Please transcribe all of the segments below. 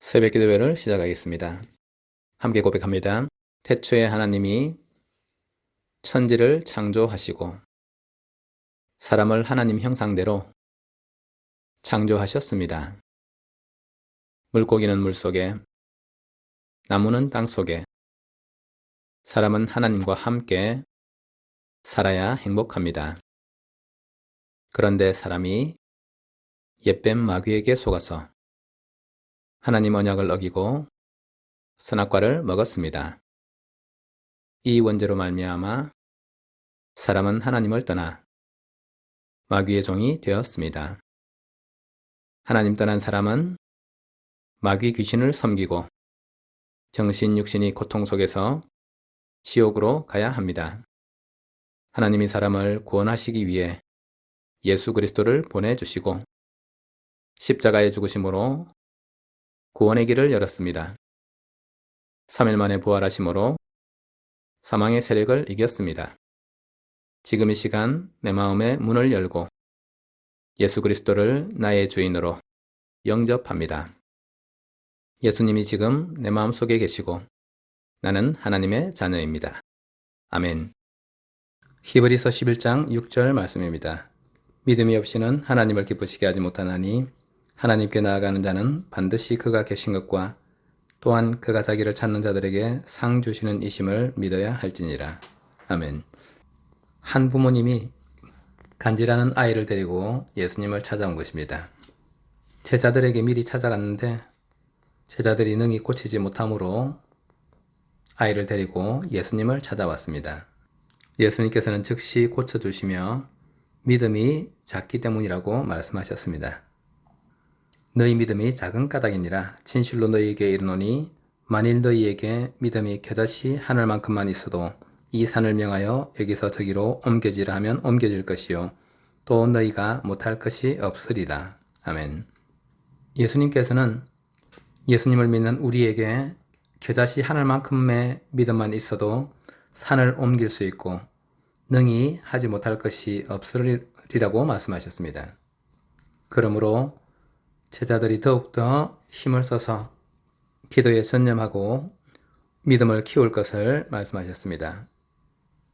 새벽기도회를 시작하겠습니다. 함께 고백합니다. 태초에 하나님이 천지를 창조하시고 사람을 하나님 형상대로 창조하셨습니다. 물고기는 물속에, 나무는 땅속에, 사람은 하나님과 함께 살아야 행복합니다. 그런데 사람이 옛뱀 마귀에게 속아서 하나님 언약을 어기고 선악과를 먹었습니다. 이 원죄로 말미암아 사람은 하나님을 떠나 마귀의 종이 되었습니다. 하나님 떠난 사람은 마귀 귀신을 섬기고 정신 육신이 고통 속에서 지옥으로 가야 합니다. 하나님이 사람을 구원하시기 위해 예수 그리스도를 보내주시고 십자가의 죽으심으로 구원의 길을 열었습니다. 3일 만에 부활하심으로 사망의 세력을 이겼습니다. 지금 이 시간 내 마음의 문을 열고 예수 그리스도를 나의 주인으로 영접합니다. 예수님이 지금 내 마음속에 계시고 나는 하나님의 자녀입니다. 아멘. 히브리서 11장 6절 말씀입니다. 믿음이 없이는 하나님을 기쁘시게 하지 못하나니 하나님께 나아가는 자는 반드시 그가 계신 것과 또한 그가 자기를 찾는 자들에게 상 주시는 이심을 믿어야 할지니라. 아멘. 한 부모님이 간질하는 아이를 데리고 예수님을 찾아온 것입니다. 제자들에게 미리 찾아갔는데 제자들이 능히 고치지 못하므로 아이를 데리고 예수님을 찾아왔습니다. 예수님께서는 즉시 고쳐주시며 믿음이 작기 때문이라고 말씀하셨습니다. 너희 믿음이 작은 까닭이니라. 진실로 너희에게 이르노니 만일 너희에게 믿음이 겨자씨 하늘만큼만 있어도 이 산을 명하여 여기서 저기로 옮겨지라 하면 옮겨질 것이요 또 너희가 못할 것이 없으리라. 아멘. 예수님께서는 예수님을 믿는 우리에게 겨자씨 하늘만큼의 믿음만 있어도 산을 옮길 수 있고 능히 하지 못할 것이 없으리라고 말씀하셨습니다. 그러므로 제자들이 더욱더 힘을 써서 기도에 전념하고 믿음을 키울 것을 말씀하셨습니다.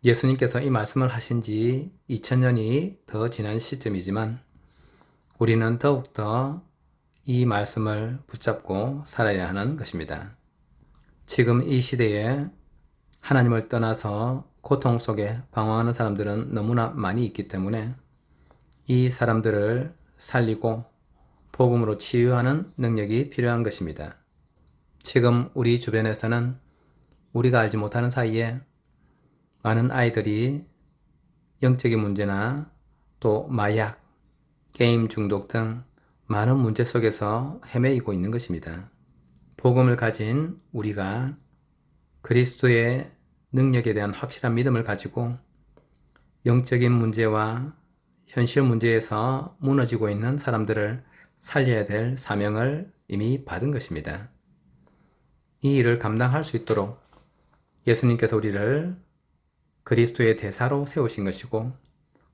예수님께서 이 말씀을 하신 지 2000년이 더 지난 시점이지만 우리는 더욱더 이 말씀을 붙잡고 살아야 하는 것입니다. 지금 이 시대에 하나님을 떠나서 고통 속에 방황하는 사람들은 너무나 많이 있기 때문에 이 사람들을 살리고 복음으로 치유하는 능력이 필요한 것입니다. 지금 우리 주변에서는 우리가 알지 못하는 사이에 많은 아이들이 영적인 문제나 또 마약, 게임 중독 등 많은 문제 속에서 헤매이고 있는 것입니다. 복음을 가진 우리가 그리스도의 능력에 대한 확실한 믿음을 가지고 영적인 문제와 현실 문제에서 무너지고 있는 사람들을 살려야 될 사명을 이미 받은 것입니다. 이 일을 감당할 수 있도록 예수님께서 우리를 그리스도의 대사로 세우신 것이고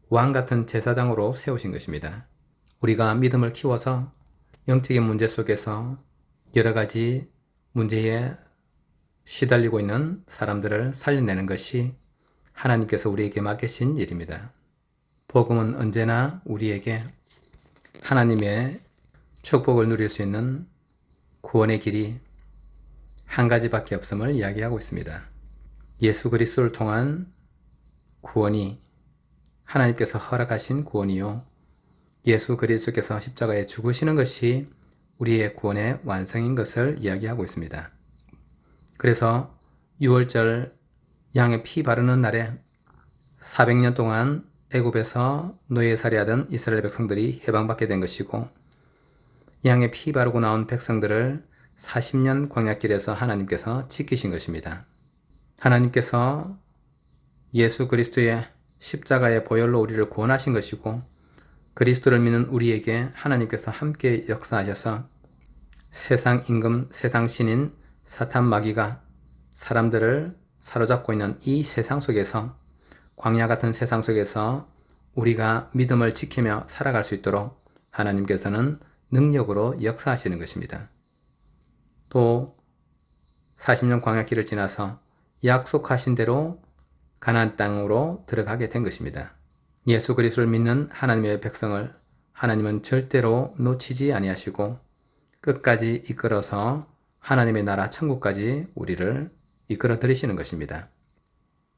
왕같은 제사장으로 세우신 것입니다. 우리가 믿음을 키워서 영적인 문제 속에서 여러 가지 문제에 시달리고 있는 사람들을 살려내는 것이 하나님께서 우리에게 맡기신 일입니다. 복음은 언제나 우리에게 하나님의 축복을 누릴 수 있는 구원의 길이 한 가지밖에 없음을 이야기하고 있습니다. 예수 그리스도를 통한 구원이 하나님께서 허락하신 구원이요 예수 그리스도께서 십자가에 죽으시는 것이 우리의 구원의 완성인 것을 이야기하고 있습니다. 그래서 6월절 양의 피 바르는 날에 400년 동안 애굽에서 노예살이하던 이스라엘 백성들이 해방받게 된 것이고 양의 피 바르고 나온 백성들을 40년 광야길에서 하나님께서 지키신 것입니다. 하나님께서 예수 그리스도의 십자가의 보혈로 우리를 구원하신 것이고 그리스도를 믿는 우리에게 하나님께서 함께 역사하셔서 세상 임금, 세상 신인 사탄 마귀가 사람들을 사로잡고 있는 이 세상 속에서 광야 같은 세상 속에서 우리가 믿음을 지키며 살아갈 수 있도록 하나님께서는 능력으로 역사하시는 것입니다. 또 40년 광야길을 지나서 약속하신 대로 가나안 땅으로 들어가게 된 것입니다. 예수 그리스도를 믿는 하나님의 백성을 하나님은 절대로 놓치지 아니하시고 끝까지 이끌어서 하나님의 나라 천국까지 우리를 이끌어 들이시는 것입니다.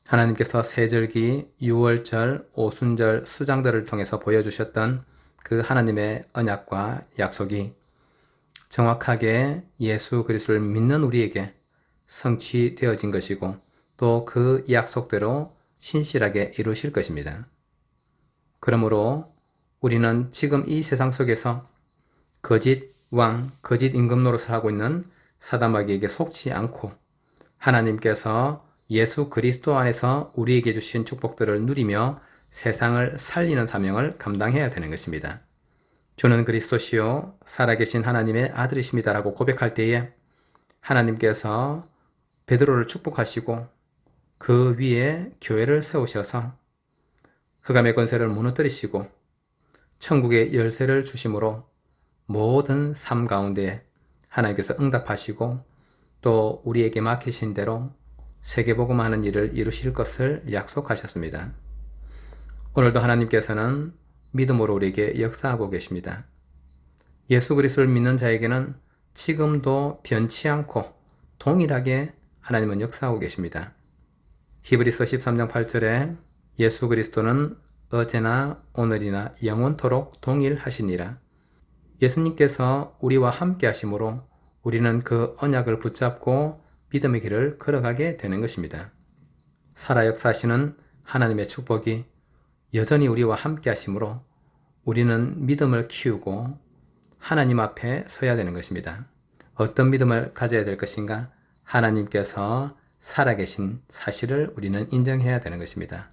하나님께서 세절기, 유월절, 오순절, 수장들을 통해서 보여주셨던 그 하나님의 언약과 약속이 정확하게 예수 그리스도를 믿는 우리에게 성취되어진 것이고 또 그 약속대로 신실하게 이루실 것입니다. 그러므로 우리는 지금 이 세상 속에서 거짓 왕, 거짓 임금 노릇을 하고 있는 사단마귀에게 속지 않고 하나님께서 예수 그리스도 안에서 우리에게 주신 축복들을 누리며 세상을 살리는 사명을 감당해야 되는 것입니다. 주는 그리스도시요 살아계신 하나님의 아들이십니다 라고 고백할 때에 하나님께서 베드로를 축복하시고 그 위에 교회를 세우셔서 흑암의 권세를 무너뜨리시고 천국의 열쇠를 주심으로 모든 삶 가운데 하나님께서 응답하시고 또 우리에게 맡기신 대로 세계복음하는 일을 이루실 것을 약속하셨습니다. 오늘도 하나님께서는 믿음으로 우리에게 역사하고 계십니다. 예수 그리스도를 믿는 자에게는 지금도 변치 않고 동일하게 하나님은 역사하고 계십니다. 히브리서 13장 8절에 예수 그리스도는 어제나 오늘이나 영원토록 동일하시니라. 예수님께서 우리와 함께 하심으로 우리는 그 언약을 붙잡고 믿음의 길을 걸어가게 되는 것입니다. 살아 역사하시는 하나님의 축복이 여전히 우리와 함께 하심으로 우리는 믿음을 키우고 하나님 앞에 서야 되는 것입니다. 어떤 믿음을 가져야 될 것인가? 하나님께서 살아계신 사실을 우리는 인정해야 되는 것입니다.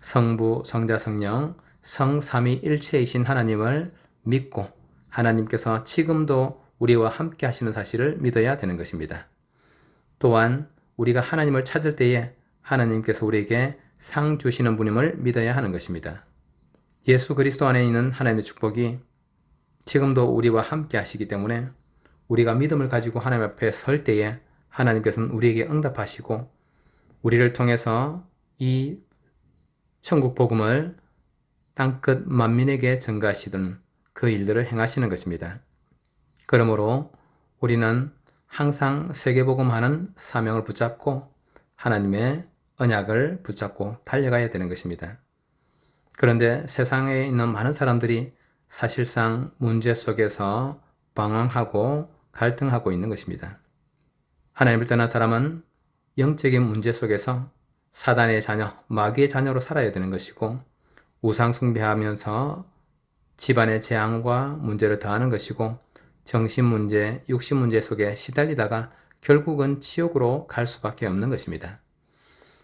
성부, 성자, 성령, 성삼위일체이신 하나님을 믿고 하나님께서 지금도 우리와 함께 하시는 사실을 믿어야 되는 것입니다. 또한 우리가 하나님을 찾을 때에 하나님께서 우리에게 상 주시는 분임을 믿어야 하는 것입니다. 예수 그리스도 안에 있는 하나님의 축복이 지금도 우리와 함께 하시기 때문에 우리가 믿음을 가지고 하나님 앞에 설 때에 하나님께서는 우리에게 응답하시고 우리를 통해서 이 천국 복음을 땅끝 만민에게 전가하시던 그 일들을 행하시는 것입니다. 그러므로 우리는 항상 세계복음하는 사명을 붙잡고 하나님의 언약을 붙잡고 달려가야 되는 것입니다. 그런데 세상에 있는 많은 사람들이 사실상 문제 속에서 방황하고 갈등하고 있는 것입니다. 하나님을 떠난 사람은 영적인 문제 속에서 사단의 자녀, 마귀의 자녀로 살아야 되는 것이고 우상 숭배하면서 집안의 재앙과 문제를 더하는 것이고 정신 문제, 육신 문제 속에 시달리다가 결국은 지옥으로 갈 수밖에 없는 것입니다.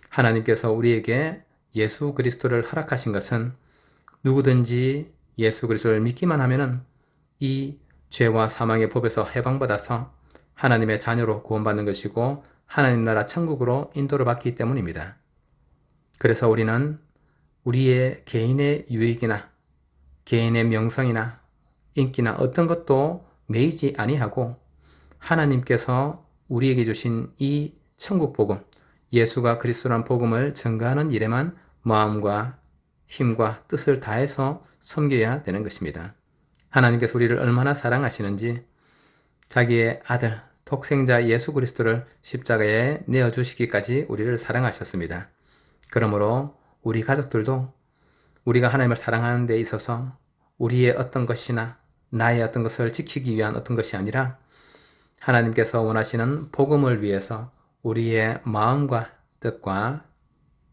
하나님께서 우리에게 예수 그리스도를 허락하신 것은 누구든지 예수 그리스도를 믿기만 하면은 이 죄와 사망의 법에서 해방받아서 하나님의 자녀로 구원받는 것이고 하나님 나라 천국으로 인도를 받기 때문입니다. 그래서 우리는 우리의 개인의 유익이나 개인의 명성이나 인기나 어떤 것도 매이지 아니하고 하나님께서 우리에게 주신 이 천국 복음, 예수가 그리스도란 복음을 전가하는 일에만 마음과 힘과 뜻을 다해서 섬겨야 되는 것입니다. 하나님께서 우리를 얼마나 사랑하시는지 자기의 아들, 독생자 예수 그리스도를 십자가에 내어주시기까지 우리를 사랑하셨습니다. 그러므로 우리 가족들도 우리가 하나님을 사랑하는 데 있어서 우리의 어떤 것이나 나의 어떤 것을 지키기 위한 어떤 것이 아니라 하나님께서 원하시는 복음을 위해서 우리의 마음과 뜻과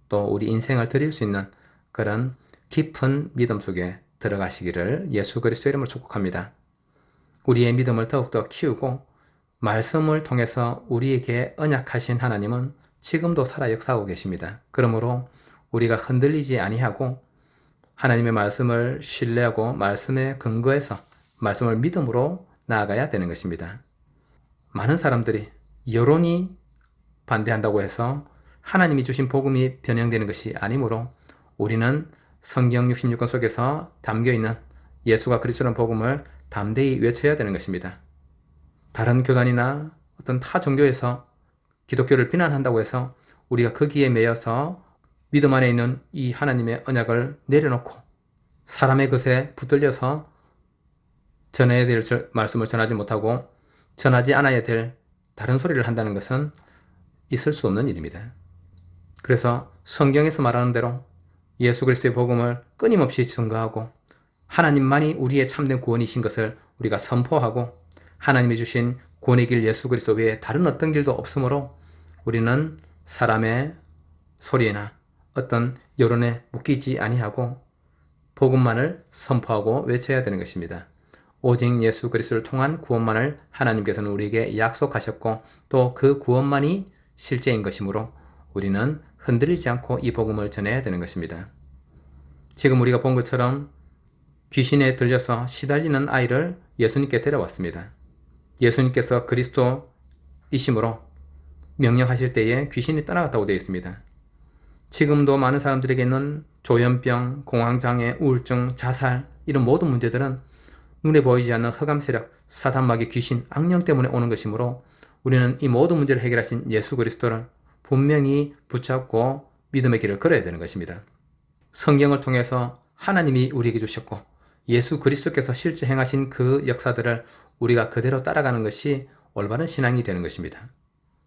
또 우리 인생을 드릴 수 있는 그런 깊은 믿음 속에 들어가시기를 예수 그리스도 이름으로 축복합니다. 우리의 믿음을 더욱더 키우고 말씀을 통해서 우리에게 언약하신 하나님은 지금도 살아 역사하고 계십니다. 그러므로 우리가 흔들리지 아니하고 하나님의 말씀을 신뢰하고 말씀에 근거해서 말씀을 믿음으로 나아가야 되는 것입니다. 많은 사람들이 여론이 반대한다고 해서 하나님이 주신 복음이 변형되는 것이 아니므로 우리는 성경 66권 속에서 담겨있는 예수가 그리스도라는 복음을 담대히 외쳐야 되는 것입니다. 다른 교단이나 어떤 타 종교에서 기독교를 비난한다고 해서 우리가 거기에 매여서 믿음 안에 있는 이 하나님의 언약을 내려놓고 사람의 것에 붙들려서 전해야 될 말씀을 전하지 못하고 전하지 않아야 될 다른 소리를 한다는 것은 있을 수 없는 일입니다. 그래서 성경에서 말하는 대로 예수 그리스도의 복음을 끊임없이 증거하고 하나님만이 우리의 참된 구원이신 것을 우리가 선포하고 하나님이 주신 구원의 길 예수 그리스도 외에 다른 어떤 길도 없으므로 우리는 사람의 소리나 어떤 여론에 묶이지 아니하고 복음만을 선포하고 외쳐야 되는 것입니다. 오직 예수 그리스도를 통한 구원만을 하나님께서는 우리에게 약속하셨고 또 그 구원만이 실제인 것이므로 우리는 흔들리지 않고 이 복음을 전해야 되는 것입니다. 지금 우리가 본 것처럼 귀신에 들려서 시달리는 아이를 예수님께 데려왔습니다. 예수님께서 그리스도이심으로 명령하실 때에 귀신이 떠나갔다고 되어 있습니다. 지금도 많은 사람들에게 있는 조현병, 공황장애, 우울증, 자살 이런 모든 문제들은 눈에 보이지 않는 흑암 세력, 사탄마귀, 귀신, 악령 때문에 오는 것이므로 우리는 이 모든 문제를 해결하신 예수 그리스도를 분명히 붙잡고 믿음의 길을 걸어야 되는 것입니다. 성경을 통해서 하나님이 우리에게 주셨고 예수 그리스도께서 실제 행하신 그 역사들을 우리가 그대로 따라가는 것이 올바른 신앙이 되는 것입니다.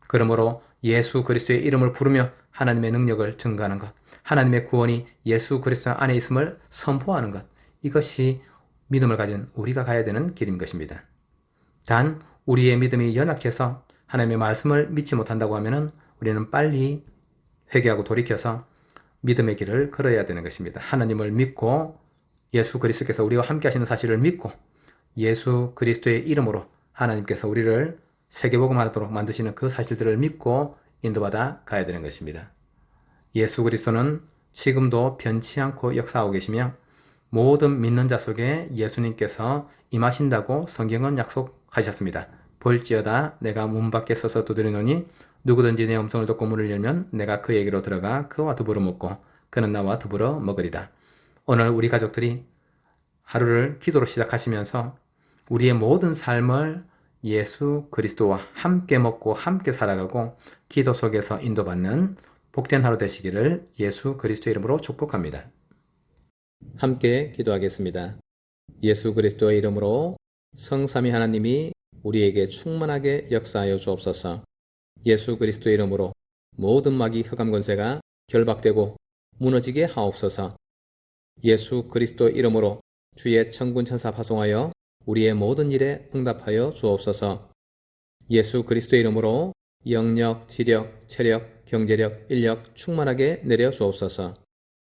그러므로 예수 그리스도의 이름을 부르며 하나님의 능력을 증거하는 것, 하나님의 구원이 예수 그리스도 안에 있음을 선포하는 것, 이것이 믿음을 가진 우리가 가야 되는 길인 것입니다. 단 우리의 믿음이 연약해서 하나님의 말씀을 믿지 못한다고 하면 우리는 빨리 회개하고 돌이켜서 믿음의 길을 걸어야 되는 것입니다. 하나님을 믿고 예수 그리스도께서 우리와 함께 하시는 사실을 믿고 예수 그리스도의 이름으로 하나님께서 우리를 세계복음하도록 만드시는 그 사실들을 믿고 인도받아 가야 되는 것입니다. 예수 그리스도는 지금도 변치 않고 역사하고 계시며 모든 믿는 자 속에 예수님께서 임하신다고 성경은 약속하셨습니다. 볼지어다 내가 문 밖에 서서 두드리노니 누구든지 내 음성을 듣고 문을 열면 내가 그에게로 들어가 그와 더불어 먹고 그는 나와 더불어 먹으리라. 오늘 우리 가족들이 하루를 기도로 시작하시면서 우리의 모든 삶을 예수 그리스도와 함께 먹고 함께 살아가고 기도 속에서 인도받는 복된 하루 되시기를 예수 그리스도 이름으로 축복합니다. 함께 기도하겠습니다. 예수 그리스도의 이름으로 성삼위 하나님이 우리에게 충만하게 역사하여 주옵소서. 예수 그리스도의 이름으로 모든 마귀 흑암 권세가 결박되고 무너지게 하옵소서. 예수 그리스도 이름으로 주의 천군 천사 파송하여 우리의 모든 일에 응답하여 주옵소서. 예수 그리스도 이름으로 영력, 지력, 체력, 경제력, 인력 충만하게 내려 주옵소서.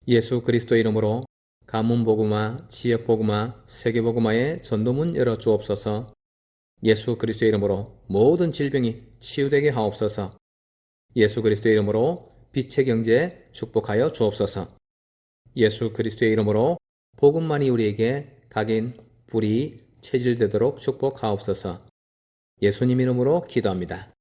예수 그리스도 이름으로 가문복음화, 지역복음화, 세계복음화의 전도문 열어 주옵소서. 예수 그리스도 이름으로 모든 질병이 치유되게 하옵소서. 예수 그리스도 이름으로 빛의 경제 축복하여 주옵소서. 예수 그리스도의 이름으로 복음만이 우리에게 각인, 불이 체질되도록 축복하옵소서. 예수님 이름으로 기도합니다.